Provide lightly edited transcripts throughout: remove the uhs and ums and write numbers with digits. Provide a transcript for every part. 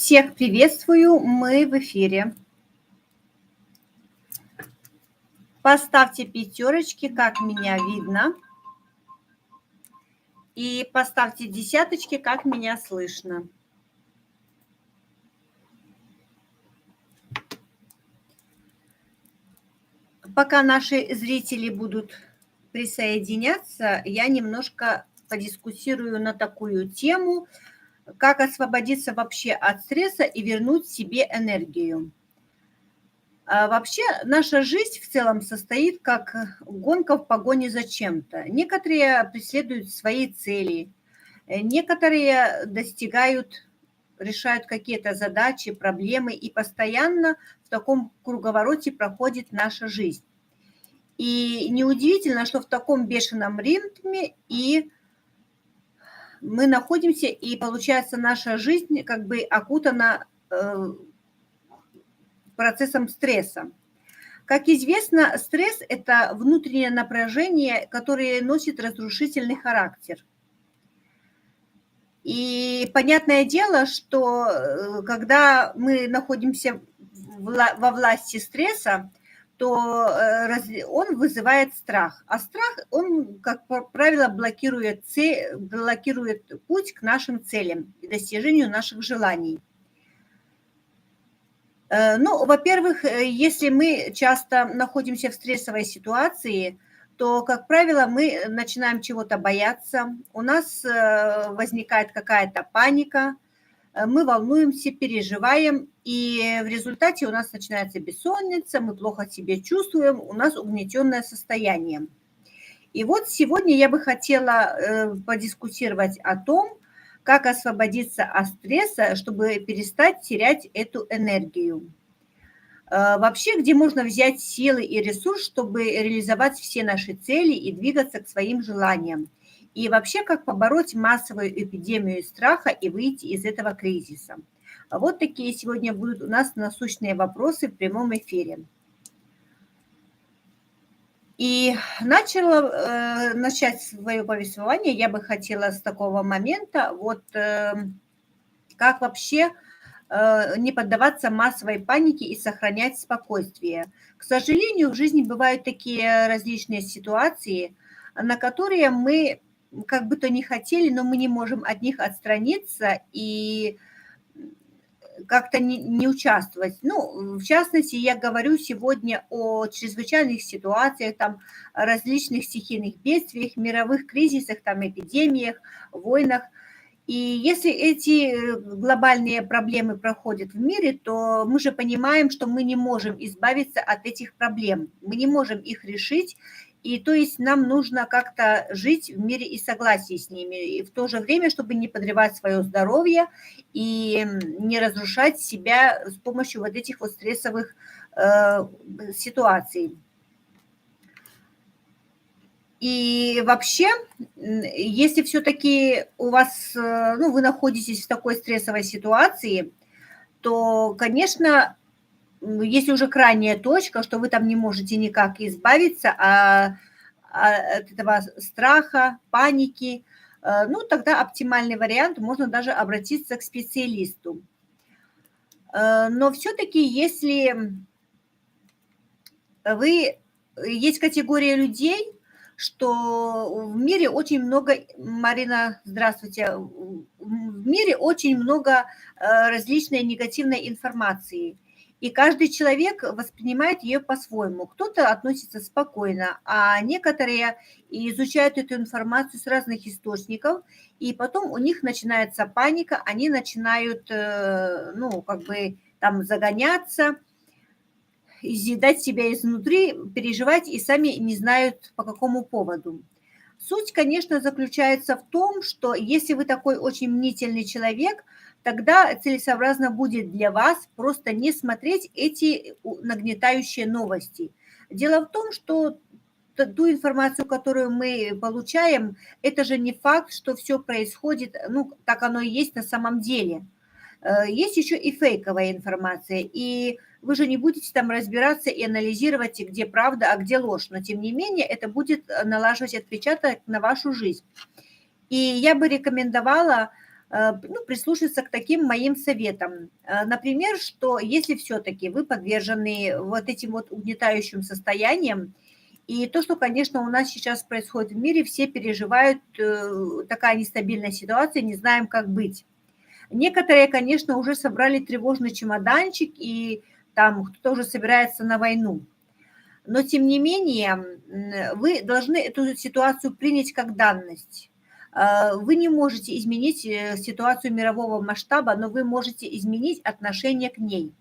Всех приветствую, мы в эфире. Поставьте пятерочки, как меня видно, и поставьте десяточки, как меня слышно. Пока наши зрители будут присоединяться, я немножко подискуссирую на такую тему, как освободиться вообще от стресса и вернуть себе энергию. Вообще наша жизнь в целом состоит как гонка в погоне за чем-то. Некоторые преследуют свои цели, некоторые достигают, решают какие-то задачи, проблемы, и постоянно в таком круговороте проходит наша жизнь. И неудивительно, что в таком бешеном ритме и мы находимся, и получается наша жизнь как бы окутана процессом стресса. Как известно, стресс – это внутреннее напряжение, которое носит разрушительный характер. И понятное дело, что когда мы находимся во власти стресса, то он вызывает страх. А страх, он, как правило, блокирует путь к нашим целям и достижению наших желаний. Ну, во-первых, если мы часто находимся в стрессовой ситуации, то, как правило, мы начинаем чего-то бояться, у нас возникает какая-то паника, мы волнуемся, переживаем, и в результате у нас начинается бессонница, мы плохо себя чувствуем, у нас угнетенное состояние. И вот сегодня я бы хотела подискутировать о том, как освободиться от стресса, чтобы перестать терять эту энергию. Вообще, где можно взять силы и ресурс, чтобы реализовать все наши цели и двигаться к своим желаниям. И вообще, как побороть массовую эпидемию страха и выйти из этого кризиса. Вот такие сегодня будут у нас насущные вопросы в прямом эфире. И начать свое повествование я бы хотела с такого момента, вот как вообще не поддаваться массовой панике и сохранять спокойствие. К сожалению, в жизни бывают такие различные ситуации, на которые мы как бы то ни хотели, но мы не можем от них отстраниться и как-то не участвовать. Ну, в частности, я говорю сегодня о чрезвычайных ситуациях, там, различных стихийных бедствиях, мировых кризисах, там, эпидемиях, войнах. И если эти глобальные проблемы проходят в мире, то мы же понимаем, что мы не можем избавиться от этих проблем, мы не можем их решить, и то есть нам нужно как-то жить в мире и согласии с ними, и в то же время, чтобы не подрывать свое здоровье и не разрушать себя с помощью вот этих вот стрессовых ситуаций. И вообще, если все-таки у вас, ну, вы находитесь в такой стрессовой ситуации, то, конечно, если уже крайняя точка, что вы там не можете никак избавиться от этого страха, паники, ну, тогда оптимальный вариант, можно даже обратиться к специалисту. Но все-таки, если есть категория людей, что в мире очень много, Марина, здравствуйте, в мире очень много различной негативной информации, и каждый человек воспринимает ее по-своему. Кто-то относится спокойно, а некоторые изучают эту информацию с разных источников, и потом у них начинается паника, они начинают, ну, как бы там загоняться, изъедать себя изнутри, переживать и сами не знают по какому поводу. Суть, конечно, заключается в том, что если вы такой очень мнительный человек, тогда целесообразно будет для вас просто не смотреть эти нагнетающие новости. Дело в том, что ту информацию, которую мы получаем, это же не факт, что все происходит, ну, так оно и есть на самом деле. Есть еще и фейковая информация, и вы же не будете там разбираться и анализировать, где правда, а где ложь, но тем не менее это будет налаживать отпечаток на вашу жизнь. И я бы рекомендовала ну, прислушаться к таким моим советам. Например, что если все-таки вы подвержены вот этим вот угнетающим состояниям, и то, что, конечно, у нас сейчас происходит в мире, все переживают, такая нестабильная ситуация, не знаем, как быть. Некоторые, конечно, уже собрали тревожный чемоданчик, и там кто-то уже собирается на войну. Но, тем не менее, вы должны эту ситуацию принять как данность. Вы не можете изменить ситуацию мирового масштаба, но вы можете изменить отношение к ней.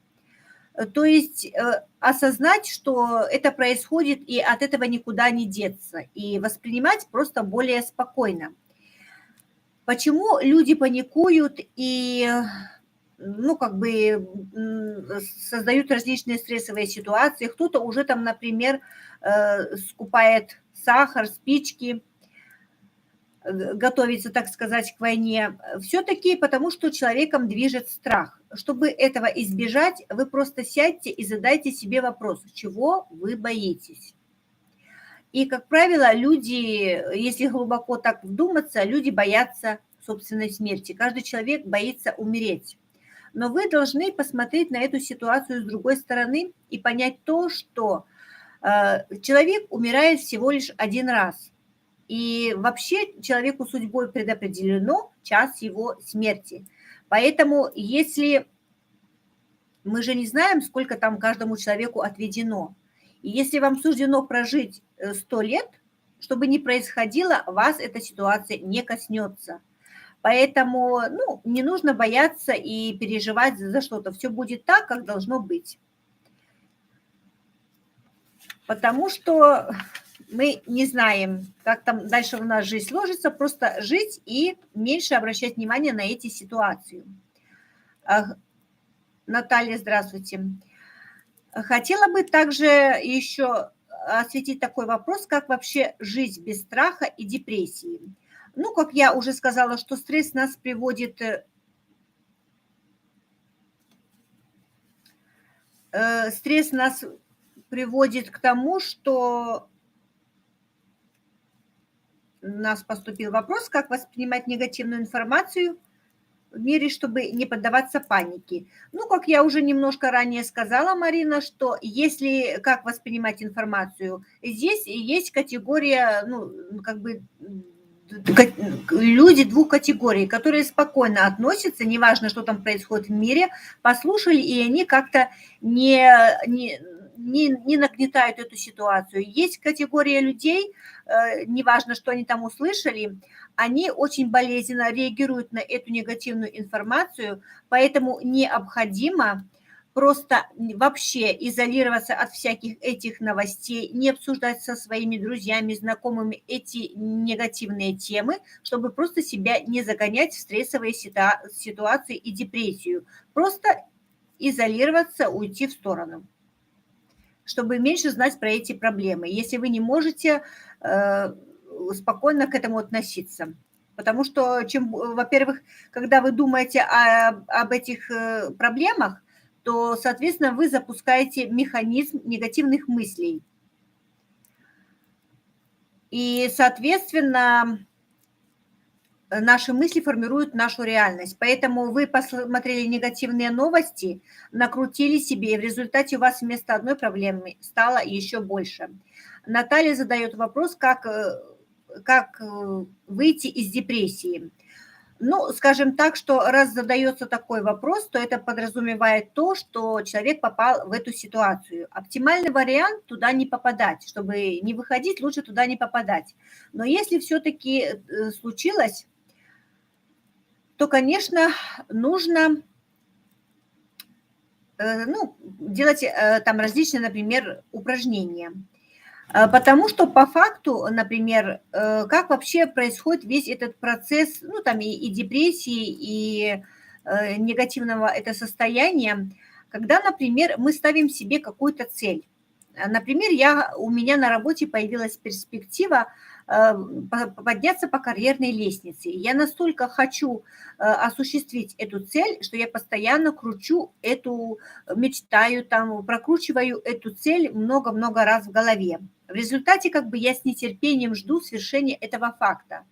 То есть осознать, что это происходит, и от этого никуда не деться, и воспринимать просто более спокойно. Почему люди паникуют и, ну, как бы создают различные стрессовые ситуации? Кто-то уже там, например, скупает сахар, спички, готовится, так сказать, к войне. Все-таки потому, что человеком движет страх. Чтобы этого избежать, вы просто сядьте и задайте себе вопрос, чего вы боитесь. И, как правило, люди, если глубоко так вдуматься, люди боятся собственной смерти. Каждый человек боится умереть. Но вы должны посмотреть на эту ситуацию с другой стороны и понять то, что человек умирает всего лишь один раз. И вообще человеку судьбой предопределено час его смерти. Поэтому если мы же не знаем, сколько там каждому человеку отведено, и если вам суждено прожить 100 лет, чтобы не происходило, вас эта ситуация не коснется. Поэтому, ну, не нужно бояться и переживать за что-то. Все будет так, как должно быть. Потому что мы не знаем, как там дальше у нас жизнь сложится, просто жить и меньше обращать внимание на эти ситуации. Наталья, здравствуйте. Хотела бы также еще осветить такой вопрос, как вообще жить без страха и депрессии. Ну, как я уже сказала, что стресс нас приводит, к тому, что у нас поступил вопрос, как воспринимать негативную информацию в мире, чтобы не поддаваться панике. Ну, как я уже немножко ранее сказала, Марина, что если как воспринимать информацию, здесь есть категория, ну, как бы люди двух категорий, которые спокойно относятся, неважно, что там происходит в мире, послушали, и они как-то не нагнетают эту ситуацию. Есть категория людей, неважно, что они там услышали, они очень болезненно реагируют на эту негативную информацию, поэтому необходимо просто вообще изолироваться от всяких этих новостей, не обсуждать со своими друзьями, знакомыми эти негативные темы, чтобы просто себя не загонять в стрессовые ситуации и депрессию. Просто изолироваться, уйти в сторону, чтобы меньше знать про эти проблемы, если вы не можете спокойно к этому относиться. Потому что, во-первых, когда вы думаете об этих проблемах, то, соответственно, вы запускаете механизм негативных мыслей. И, соответственно, наши мысли формируют нашу реальность. Поэтому вы посмотрели негативные новости, накрутили себе, и в результате у вас вместо одной проблемы стало еще больше. Наталья задает вопрос, как выйти из депрессии. Ну, скажем так, что раз задается такой вопрос, то это подразумевает то, что человек попал в эту ситуацию. Оптимальный вариант – туда не попадать. Чтобы не выходить, лучше туда не попадать. Но если все-таки случилось, то, конечно, нужно делать там различные, например, упражнения. Потому что по факту, например, как вообще происходит весь этот процесс, ну, там и депрессии, и негативного это состояния, когда, например, мы ставим себе какую-то цель. Например, у меня на работе появилась перспектива подняться по карьерной лестнице. Я настолько хочу осуществить эту цель, что я постоянно мечтаю, там, прокручиваю эту цель много-много раз в голове. В результате как бы я с нетерпением жду свершения этого факта.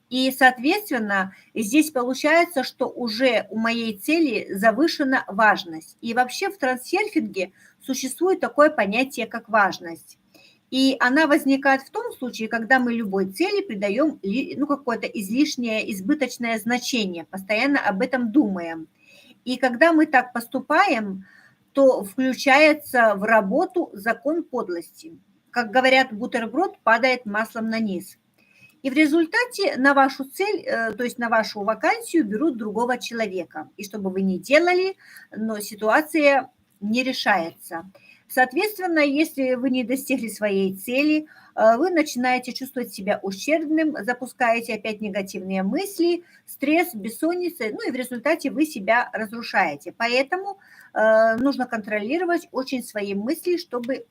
И, соответственно, здесь получается, что уже у моей цели завышена важность. И вообще в трансерфинге существует такое понятие, как важность. И она возникает в том случае, когда мы любой цели придаем ну, какое-то излишнее, избыточное значение, постоянно об этом думаем. И когда мы так поступаем, то включается в работу закон подлости. Как говорят, бутерброд падает маслом на низ. И в результате на вашу цель, то есть на вашу вакансию берут другого человека. И что бы вы ни делали, но ситуация не решается. Соответственно, если вы не достигли своей цели, вы начинаете чувствовать себя ущербным, запускаете опять негативные мысли, стресс, бессонница, ну и в результате вы себя разрушаете. Поэтому нужно контролировать очень свои мысли, чтобы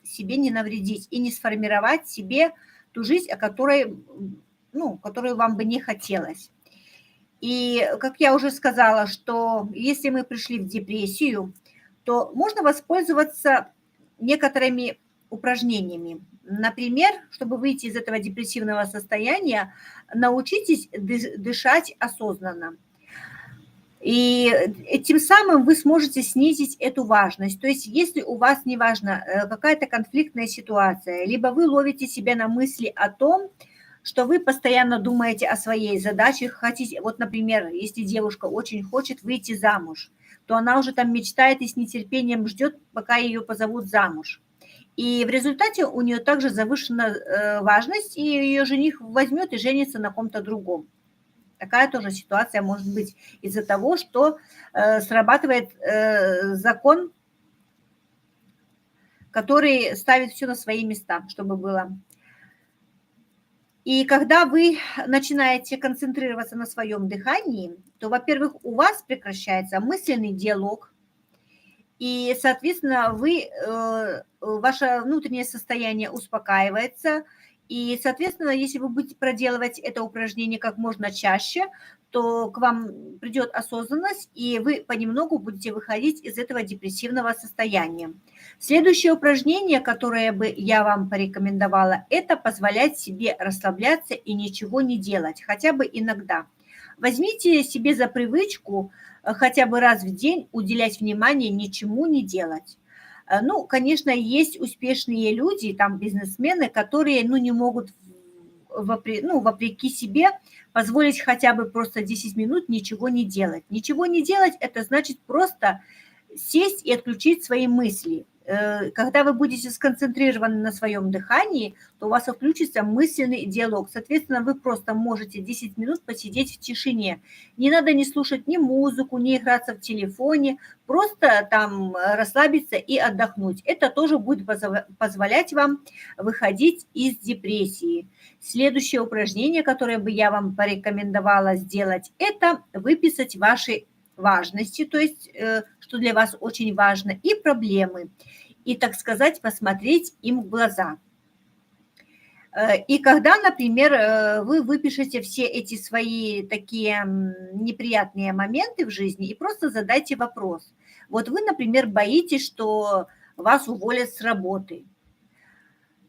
себе не навредить и не сформировать себе ту жизнь, о которой, ну, которую вам бы не хотелось. И, как я уже сказала, что если мы пришли в депрессию, то можно воспользоваться некоторыми упражнениями. Например, чтобы выйти из этого депрессивного состояния, научитесь дышать осознанно. И тем самым вы сможете снизить эту важность. То есть если у вас, неважно, какая-то конфликтная ситуация, либо вы ловите себя на мысли о том, что вы постоянно думаете о своей задаче, хотите, вот, например, если девушка очень хочет выйти замуж, то она уже там мечтает и с нетерпением ждет, пока ее позовут замуж. И в результате у нее также завышена важность, и ее жених возьмет и женится на ком-то другом. Такая тоже ситуация может быть из-за того, что срабатывает закон, который ставит все на свои места, чтобы было. И когда вы начинаете концентрироваться на своем дыхании, то, во-первых, у вас прекращается мысленный диалог, и, соответственно, ваше внутреннее состояние успокаивается. И, соответственно, если вы будете проделывать это упражнение как можно чаще, то к вам придет осознанность, и вы понемногу будете выходить из этого депрессивного состояния. Следующее упражнение, которое бы я вам порекомендовала, это позволять себе расслабляться и ничего не делать, хотя бы иногда. Возьмите себе за привычку хотя бы раз в день уделять внимание, ничему не делать. Ну, конечно, есть успешные люди, там бизнесмены, которые, ну, не могут, вопреки себе, позволить хотя бы просто 10 минут ничего не делать. Ничего не делать – это значит просто сесть и отключить свои мысли. Когда вы будете сконцентрированы на своем дыхании, то у вас включится мысленный диалог. Соответственно, вы просто можете 10 минут посидеть в тишине. Не надо не слушать ни музыку, ни играться в телефоне, просто там расслабиться и отдохнуть. Это тоже будет позволять вам выходить из депрессии. Следующее упражнение, которое бы я вам порекомендовала сделать, это выписать ваши важности, то есть что для вас очень важно, и проблемы, и, так сказать, посмотреть им в глаза. И когда, например, вы выпишете все эти свои такие неприятные моменты в жизни и просто задайте вопрос. Вот вы, например, боитесь, что вас уволят с работы.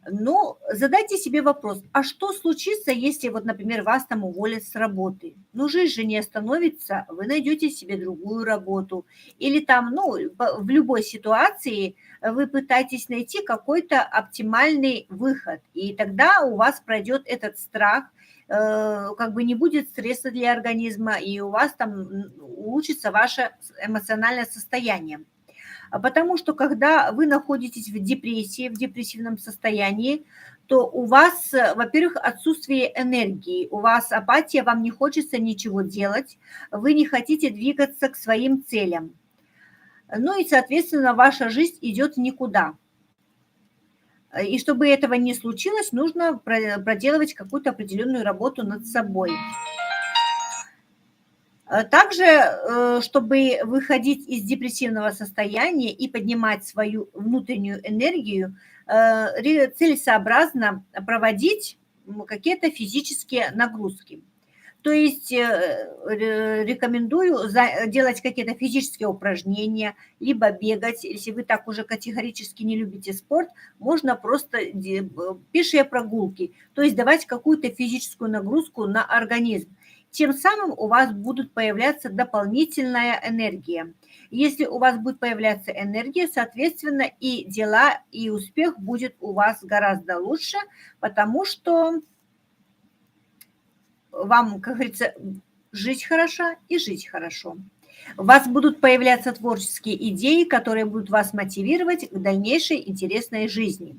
Ну, задайте себе вопрос, а что случится, если, вот, например, вас там уволят с работы? Ну, жизнь же не остановится, вы найдете себе другую работу. Или там, ну, в любой ситуации вы пытаетесь найти какой-то оптимальный выход, и тогда у вас пройдет этот страх, как бы не будет стресса для организма, и у вас там улучшится ваше эмоциональное состояние. Потому что когда вы находитесь в депрессии, в депрессивном состоянии, то у вас, во-первых, отсутствие энергии, у вас апатия, вам не хочется ничего делать, вы не хотите двигаться к своим целям. Ну и, соответственно, ваша жизнь идет в никуда. И чтобы этого не случилось, нужно проделывать какую-то определенную работу над собой. Также, чтобы выходить из депрессивного состояния и поднимать свою внутреннюю энергию, целесообразно проводить какие-то физические нагрузки. То есть рекомендую делать какие-то физические упражнения, либо бегать. Если вы так уже категорически не любите спорт, можно просто пешие прогулки, то есть давать какую-то физическую нагрузку на организм. Тем самым у вас будет появляться дополнительная энергия. Если у вас будет появляться энергия, соответственно, и дела, и успех будет у вас гораздо лучше, потому что вам, как говорится, жить хорошо и жить хорошо. У вас будут появляться творческие идеи, которые будут вас мотивировать к дальнейшей интересной жизни.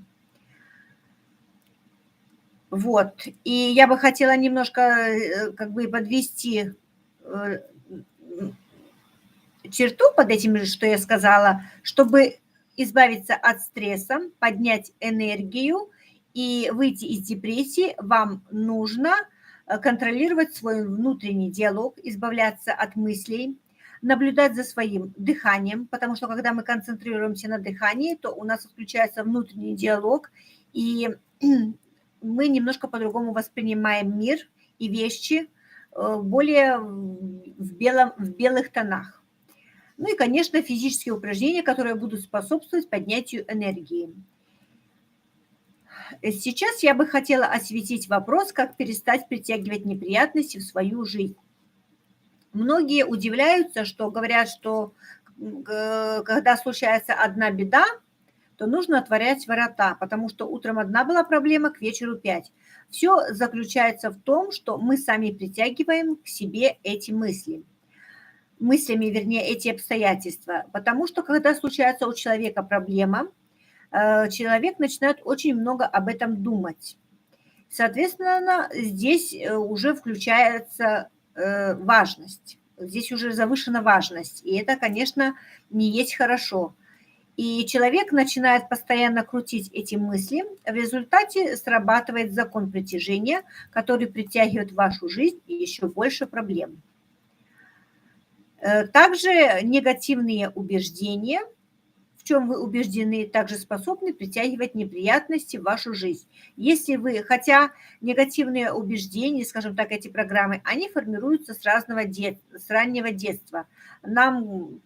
Вот. И я бы хотела немножко как бы подвести черту под этим, что я сказала, чтобы избавиться от стресса, поднять энергию и выйти из депрессии, вам нужно контролировать свой внутренний диалог, избавляться от мыслей, наблюдать за своим дыханием, потому что когда мы концентрируемся на дыхании, то у нас включается внутренний диалог, и мы немножко по-другому воспринимаем мир и вещи более в белых тонах. Ну и, конечно, физические упражнения, которые будут способствовать поднятию энергии. Сейчас я бы хотела осветить вопрос, как перестать притягивать неприятности в свою жизнь. Многие удивляются, что говорят, что когда случается одна беда, то нужно отворять ворота, потому что утром одна была проблема, к вечеру 5. Все заключается в том, что мы сами притягиваем к себе эти мыслями, вернее, эти обстоятельства. Потому что, когда случается у человека проблема, человек начинает очень много об этом думать. Соответственно, здесь уже включается важность. Здесь уже завышена важность. И это, конечно, не есть хорошо. И человек начинает постоянно крутить эти мысли. В результате срабатывает закон притяжения, который притягивает в вашу жизнь еще больше проблем. Также негативные убеждения, в чем вы убеждены, также способны притягивать неприятности в вашу жизнь. Если вы, хотя негативные убеждения, скажем так, эти программы, они формируются с раннего детства. Нам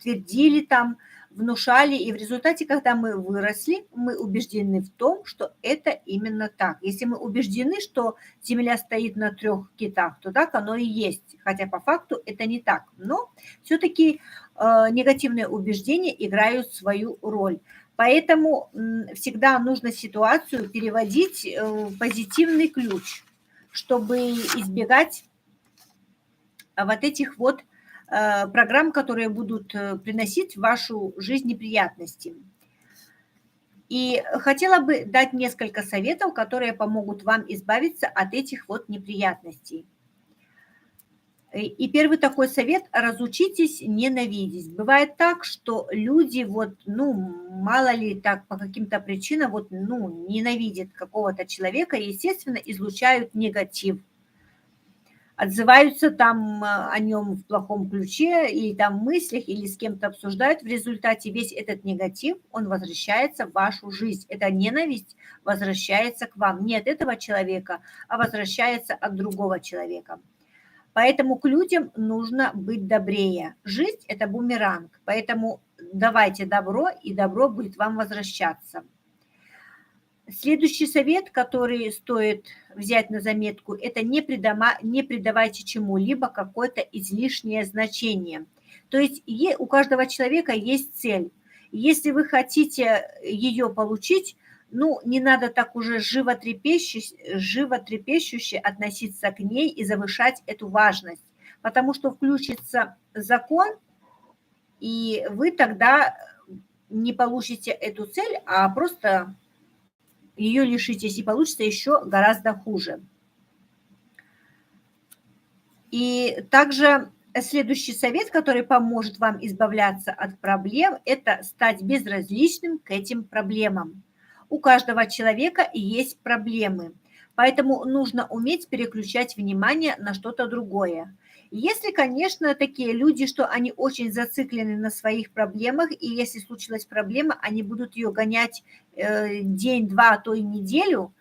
твердили там, внушали, и в результате, когда мы выросли, мы убеждены в том, что это именно так. Если мы убеждены, что Земля стоит на 3 китах, то так оно и есть, хотя по факту это не так. Но все-таки негативные убеждения играют свою роль. Поэтому всегда нужно ситуацию переводить в позитивный ключ, чтобы избегать вот этих вот программ, которые будут приносить в вашу жизнь неприятности. И хотела бы дать несколько советов, которые помогут вам избавиться от этих вот неприятностей. И первый такой совет – разучитесь ненавидеть. Бывает так, что люди мало ли так по каким-то причинам ненавидят какого-то человека и, естественно, излучают негатив. Отзываются там о нем в плохом ключе, или там в мыслях, или с кем-то обсуждают. В результате весь этот негатив, он возвращается в вашу жизнь. Эта ненависть возвращается к вам. Не от этого человека, а возвращается от другого человека. Поэтому к людям нужно быть добрее. Жизнь – это бумеранг, поэтому давайте добро, и добро будет вам возвращаться. Следующий совет, который стоит взять на заметку, это не придавайте чему-либо какое-то излишнее значение. То есть у каждого человека есть цель. Если вы хотите ее получить, не надо так уже животрепещуще относиться к ней и завышать эту важность, потому что включится закон, и вы тогда не получите эту цель, а просто ее лишитесь, и получится еще гораздо хуже. И также следующий совет, который поможет вам избавляться от проблем, это стать безразличным к этим проблемам. У каждого человека есть проблемы, поэтому нужно уметь переключать внимание на что-то другое. Если, конечно, такие люди, что они очень зациклены на своих проблемах, и если случилась проблема, они будут ее гонять день, два, а то и неделю,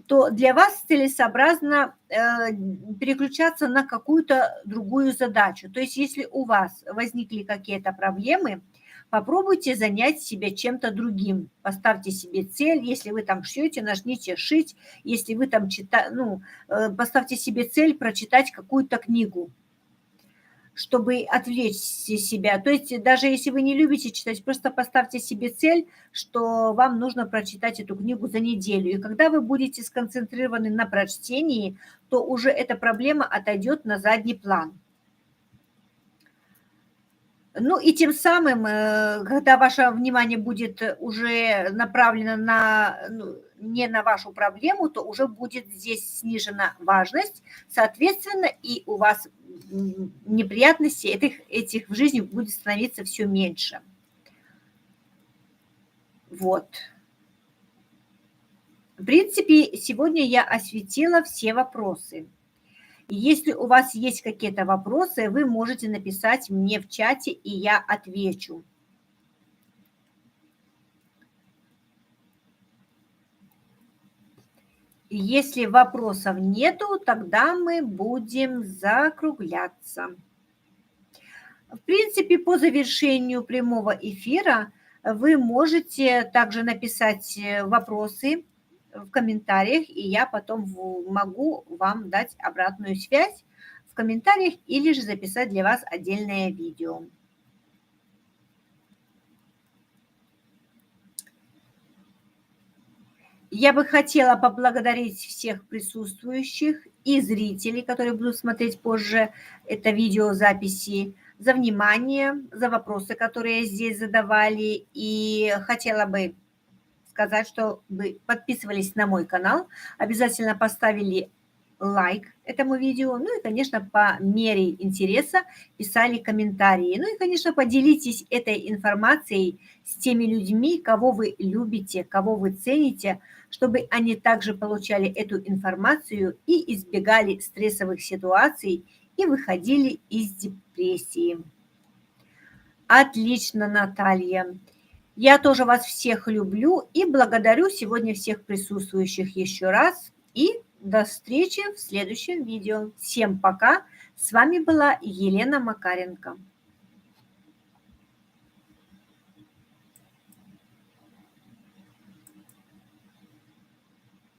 то для вас целесообразно, переключаться на какую-то другую задачу. То есть если у вас возникли какие-то проблемы, попробуйте занять себя чем-то другим. Поставьте себе цель. Если вы там шьете, нажмите "Шить". Если вы там поставьте себе цель прочитать какую-то книгу, чтобы отвлечь себя. То есть даже если вы не любите читать, просто поставьте себе цель, что вам нужно прочитать эту книгу за неделю. И когда вы будете сконцентрированы на прочтении, то уже эта проблема отойдет на задний план. Ну и тем самым, когда ваше внимание будет уже направлено не на вашу проблему, то уже будет здесь снижена важность, соответственно, и у вас неприятностей этих в жизни будет становиться все меньше. Вот. В принципе, сегодня я осветила все вопросы. Если у вас есть какие-то вопросы, вы можете написать мне в чате, и я отвечу. Если вопросов нету, тогда мы будем закругляться. В принципе, по завершению прямого эфира вы можете также написать вопросы в комментариях, и я потом могу вам дать обратную связь в комментариях или же записать для вас отдельное видео. Я бы хотела поблагодарить всех присутствующих и зрителей, которые будут смотреть позже это видеозаписи, за внимание, за вопросы, которые здесь задавали. И хотела бы сказать, что вы подписывались на мой канал, обязательно поставили лайк этому видео, ну и, конечно, по мере интереса писали комментарии. Ну и, конечно, поделитесь этой информацией с теми людьми, кого вы любите, кого вы цените, чтобы они также получали эту информацию и избегали стрессовых ситуаций и выходили из депрессии. Отлично, Наталья. Я тоже вас всех люблю и благодарю сегодня всех присутствующих еще раз. И до встречи в следующем видео. Всем пока. С вами была Елена Макаренко.